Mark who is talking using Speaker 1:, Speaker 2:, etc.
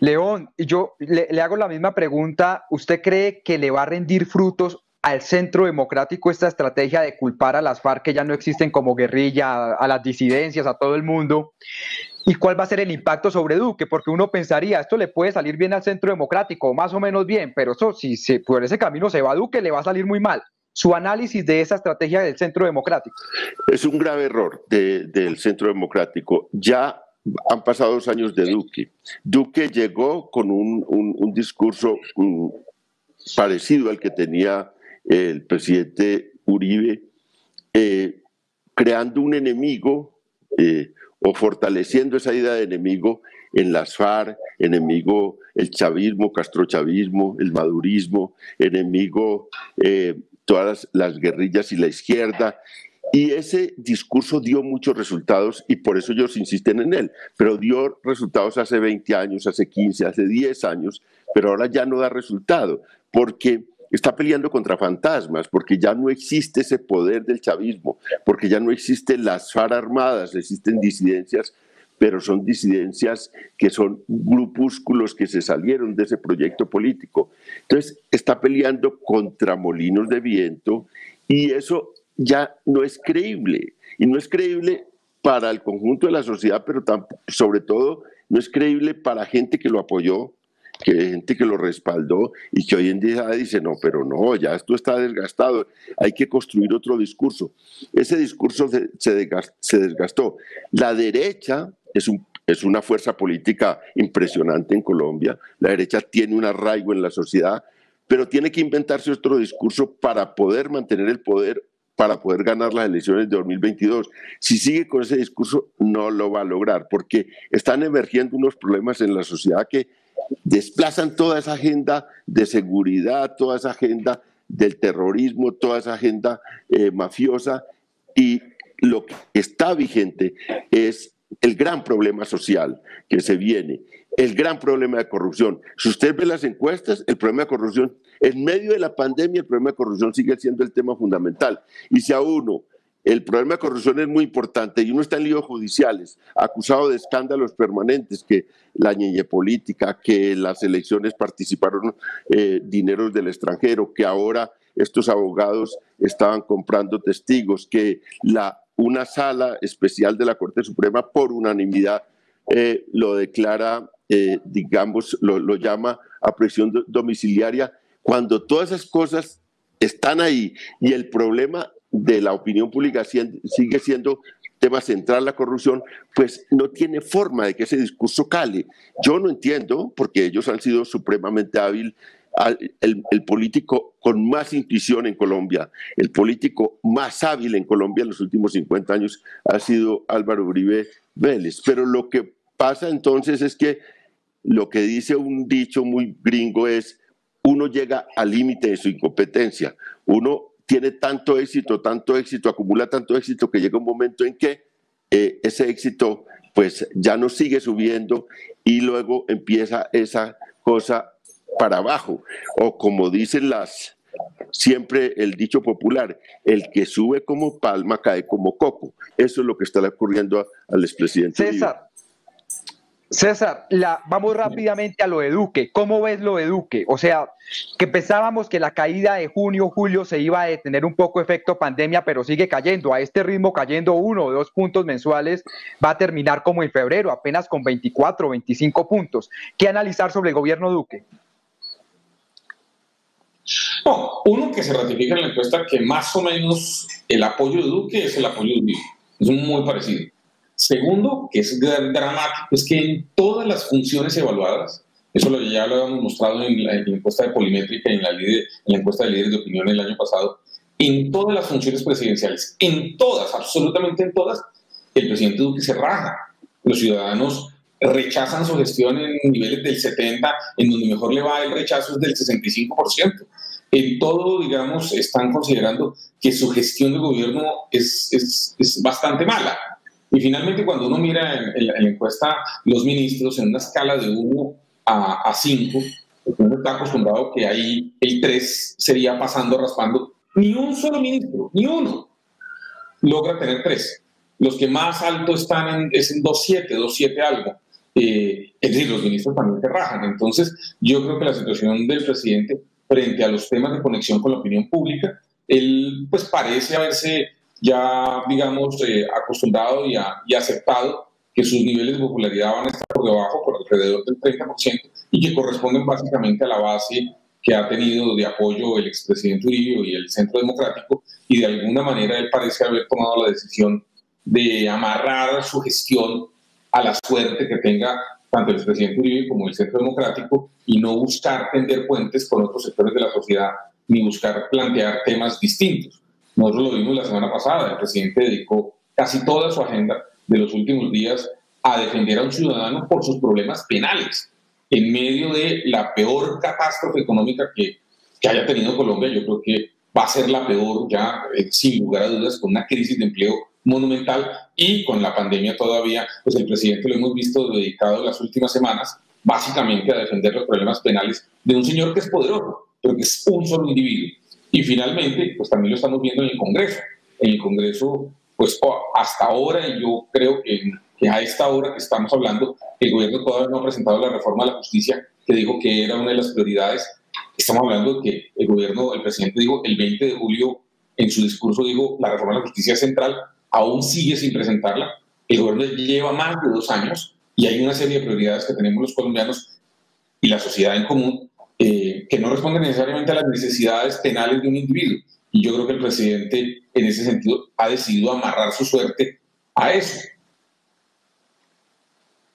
Speaker 1: León, yo le hago la misma pregunta. ¿Usted cree que le va a rendir frutos al Centro Democrático esta estrategia de culpar a las FARC, que ya no existen como guerrilla, a las disidencias, a todo el mundo? ¿Y cuál va a ser el impacto sobre Duque? Porque uno pensaría, esto le puede salir bien al Centro Democrático, más o menos bien, pero eso, si por ese camino se va a Duque, le va a salir muy mal. Su análisis de esa estrategia del Centro Democrático.
Speaker 2: Es un grave error del Centro Democrático. Ya han pasado 2 años de Duque. Duque llegó con un discurso parecido al que tenía el presidente Uribe, creando un enemigo o fortaleciendo esa idea de enemigo en las FARC, enemigo el chavismo, castrochavismo, el madurismo, enemigo todas las guerrillas y la izquierda. Y ese discurso dio muchos resultados y por eso ellos insisten en él, pero dio resultados hace 20 años, hace 15, hace 10 años, pero ahora ya no da resultado, porque está peleando contra fantasmas, porque ya no existe ese poder del chavismo, porque ya no existen las FARC armadas, existen disidencias, pero son disidencias que son grupúsculos que se salieron de ese proyecto político. Entonces está peleando contra molinos de viento y eso ya no es creíble, y no es creíble para el conjunto de la sociedad, pero sobre todo no es creíble para gente que lo apoyó, gente que lo respaldó y que hoy en día dice, no, pero no, ya esto está desgastado, hay que construir otro discurso. Ese discurso se desgastó. La derecha es una fuerza política impresionante en Colombia, la derecha tiene un arraigo en la sociedad, pero tiene que inventarse otro discurso para poder mantener el poder, para poder ganar las elecciones de 2022. Si sigue con ese discurso, no lo va a lograr, porque están emergiendo unos problemas en la sociedad que desplazan toda esa agenda de seguridad, toda esa agenda del terrorismo, toda esa agenda mafiosa, y lo que está vigente es el gran problema social que se viene, el gran problema de corrupción. Si usted ve las encuestas, el problema de corrupción, en medio de la pandemia, el problema de corrupción sigue siendo el tema fundamental. Y si a uno el problema de corrupción es muy importante y uno está en líos judiciales, acusado de escándalos permanentes, que la ñeñe política, que las elecciones participaron dineros del extranjero, que ahora estos abogados estaban comprando testigos, que una sala especial de la Corte Suprema por unanimidad lo declara, digamos, lo llama a prisión domiciliaria, cuando todas esas cosas están ahí y el problema de la opinión pública sigue siendo tema central, la corrupción, pues no tiene forma de que ese discurso cale. Yo no entiendo, porque ellos han sido supremamente hábiles, el político con más intuición en Colombia, el político más hábil en Colombia en los últimos 50 años ha sido Álvaro Uribe Vélez. Pero lo que pasa entonces es que lo que dice un dicho muy gringo es: uno llega al límite de su incompetencia, uno tiene tanto éxito, acumula tanto éxito que llega un momento en que ese éxito pues ya no sigue subiendo y luego empieza esa cosa para abajo, o como dicen siempre el dicho popular, el que sube como palma cae como coco. Eso es lo que está ocurriendo al expresidente Uribe.
Speaker 1: César, vamos rápidamente a lo de Duque. ¿Cómo ves lo de Duque? O sea, que pensábamos que la caída de junio, julio se iba a detener un poco efecto pandemia, pero sigue cayendo. A este ritmo, cayendo 1 o 2 puntos mensuales, va a terminar como en febrero, apenas con 24 o 25 puntos. ¿Qué analizar sobre el gobierno Duque?
Speaker 3: No, uno, que se ratifica en la encuesta que más o menos el apoyo de Duque es el apoyo de Uribe. Es muy parecido. Segundo, que es dramático, es que en todas las funciones evaluadas, eso ya lo habíamos mostrado en la encuesta de Polimétrica y en la encuesta de líderes de opinión el año pasado, en todas las funciones presidenciales, en todas, absolutamente en todas, el presidente Duque se raja. Los ciudadanos rechazan su gestión en niveles del 70%, en donde mejor le va el rechazo es del 65%. En todo, digamos, están considerando que su gestión de gobierno es bastante mala. Y finalmente, cuando uno mira en la encuesta los ministros en una escala de 1 a 5, porque uno está acostumbrado que ahí el 3 sería pasando, raspando, ni un solo ministro, ni uno, logra tener 3. Los que más alto están es en 2.7, 2.7 algo. es decir, los ministros también se rajan. Entonces, yo creo que la situación del presidente frente a los temas de conexión con la opinión pública, él pues parece haberse ya, digamos, acostumbrado y aceptado que sus niveles de popularidad van a estar por debajo, por alrededor del 30%, y que corresponden básicamente a la base que ha tenido de apoyo el expresidente Uribe y el Centro Democrático, y de alguna manera él parece haber tomado la decisión de amarrar su gestión a la suerte que tenga tanto el expresidente Uribe como el Centro Democrático, y no buscar tender puentes con otros sectores de la sociedad, ni buscar plantear temas distintos. Nosotros lo vimos la semana pasada, el presidente dedicó casi toda su agenda de los últimos días a defender a un ciudadano por sus problemas penales, en medio de la peor catástrofe económica que haya tenido Colombia. Yo creo que va a ser la peor ya, sin lugar a dudas, con una crisis de empleo monumental, y con la pandemia todavía, pues el presidente lo hemos visto dedicado las últimas semanas básicamente a defender los problemas penales de un señor que es poderoso, pero que es un solo individuo. Y finalmente, pues también lo estamos viendo en el Congreso. En el Congreso, pues hasta ahora, y yo creo que a esta hora que estamos hablando, el gobierno todavía no ha presentado la reforma a la justicia, que dijo que era una de las prioridades. Estamos hablando de que el presidente dijo el 20 de julio en su discurso, dijo, la reforma a la justicia central aún sigue sin presentarla. El gobierno lleva más de 2 años y hay una serie de prioridades que tenemos los colombianos y la sociedad en común que no responden necesariamente a las necesidades penales de un individuo. Y yo creo que el presidente, en ese sentido, ha decidido amarrar su suerte a eso.